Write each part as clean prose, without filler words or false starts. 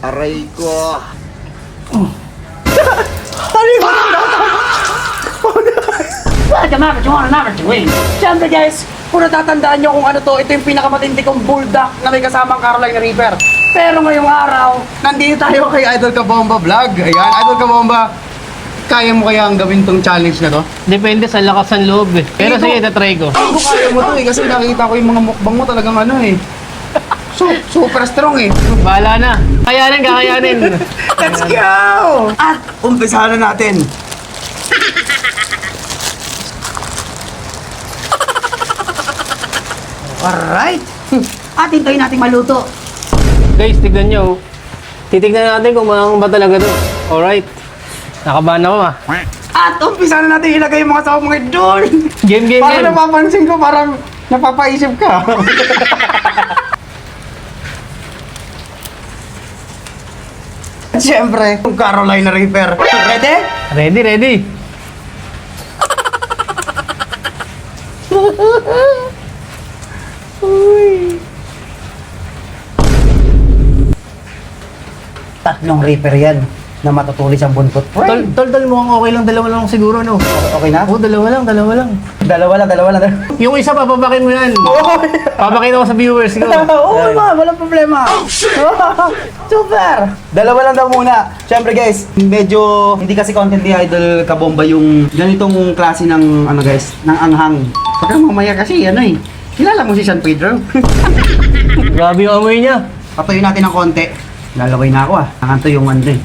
Aray ko. Siyempre guys, kung natatandaan nyo kung ano to, ito yung pinakamatindi kong bulldog na may kasamang Carolina Reaper. Pero ngayong araw, nandito tayo kay Idol Kabomba Vlog. Ayan, Idol Kabomba, kaya mo kaya ang gawin tong challenge na to? Depende sa lakas ng loob eh. Pero sige, tatry ko. Kung kaya mo to eh, kasi nakikita ko yung mga mukbang mo talagang ano eh. Super strong eh. Bahala na. Kayanin, kakayanin. Let's go! At umpisahan na natin. Alright. At hintayin natin maluto. Guys, tignan nyo. Titignan natin kung maangang ba talaga to. Alright. Nakabahan ako ah. At umpisahan na natin ilagay yung mga sabaw mga idol. Game. Parang napapansin ko, parang napapaisip ka. At syempre, yung Carolina Reaper. Ready? Ready. Tatlong Reaper yan na matutulis ang buntot. Tol, mukhang okay lang. Dalawa lang siguro, no? Okay na? Oo, dalawa lang. Dalawa lang. Yung isa, papabakin mo yan. Papakin ako sa viewers ko. Oo naman, walang problema. Super! Dalawa lang daw muna. Siyempre guys, medyo hindi kasi content ni Idol Kabomba yung ganitong klase ng ano guys, ng anghang. Pagka mamaya kasi ano eh, kilala mo si San Pedro? Grabe yung amoy niya. Patuloy natin ng konti. Lalaway na ako ah. Nakanto yung ano eh.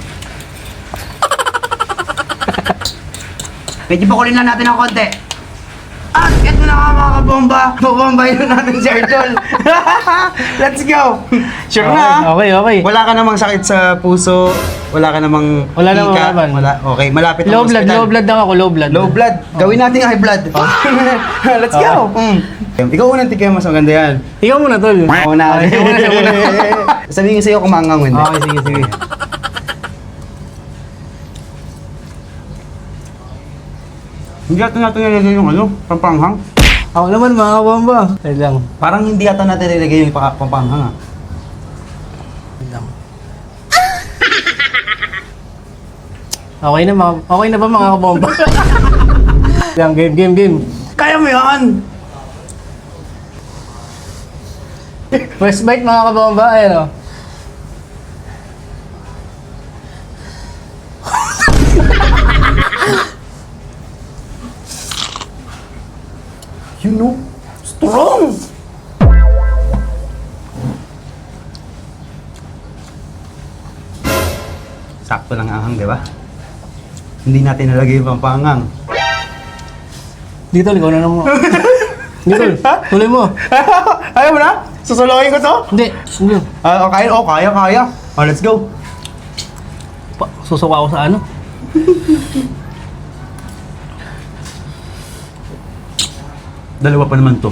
Medyo bakulin lang natin ng konti. At ito na nga mga kabomba. Babombayin na natin si Arjol. Let's go. Sure na. Okay. Wala ka namang sakit sa puso. Wala ka namang Wala namang hika. laban. Wala. Okay, malapit Low ang blood lang ako, low blood. Low blood. Gawin natin high blood. Let's go. Ikaw unang tikim, mas maganda yan. Ikaw muna, tol. Una. Siya muna. Sabihin ko sa'yo kung maangang o hindi. Okay, sige. Hindi natin nilagay yung ano, pampanghang. Ako naman, mga kabomba. Wait lang. Parang hindi yata natin nilagay yung pampanghang ah. Wait lang. Okay na ba mga kabomba? Lang, game. Kaya mo yan! First bite mga kabomba, ayun o. You know, strong! Sakto lang ahang, di ba? Hindi natin nalagay yung pampanghang. Dito, ikaw na naman. Dito, tuloy mo. Ayaw mo na? Susulukin ko to? Hindi. Kaya. Oh, let's go. Susuka ako sa ano? Dalawa pa naman to.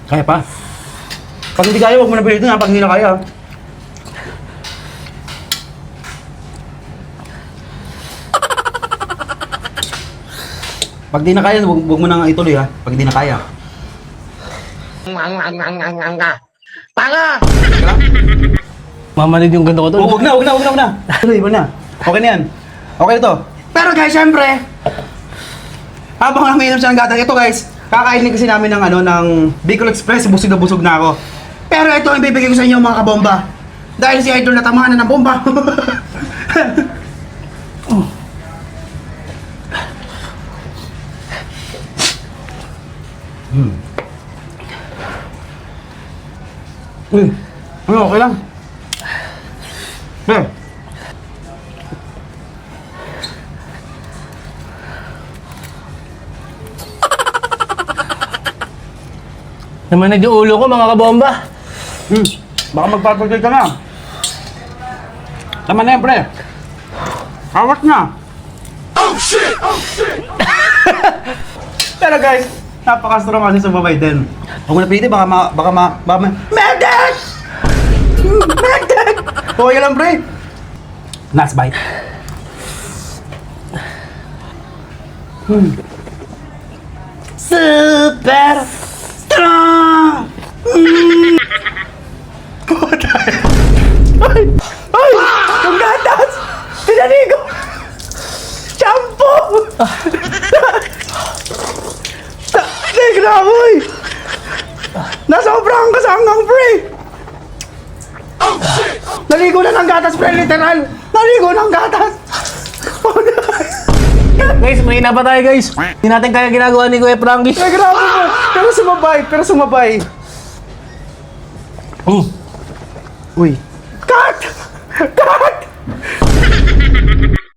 Kaya pa. Pag hindi kaya, huwag mo na pilitin ha. Pag hindi na kaya. Pag di na kaya, huwag mo na ituloy ha. Pag di na kaya. Tanga! Mamanid yung ganda ko tol. Huwag na. Tuloy mo na. Okay na yan. Okay na to. Pero guys, syempre, habang naminom siya ng gata, ito guys, kakainin kasi namin ng ano, ng Bicol Express, busog na ako. Pero ito ang bibigay ko sa inyo mga kabomba. Dahil si Idol natamaan na ng bomba. Okay lang. Namanid yung ulo ko mga kabomba. Baka magpapagay ka na. Tama na yan, pre. Hawak na. Oh shit! Pero guys, napaka-strong kasi sa babay din. Huwag mo na pili, baka Medic! Medic! Okay lang, pre. Last bite. Super strong! Ay! Ay! Yung gatas! Pinaligo! Shampoo! Ay, grabe! Uy! Nasobrahan ka sa hanggang, pre! Naligo na ng gatas, pre, literal! Naligo ng gatas! Oh, no. Guys, mahina pa tayo guys. Hindi natin kaya ginagawa ni Kuya Frankie. Ay, grabe mo! Pero sumabay, pero sumabay. Uy! Cut! Cut!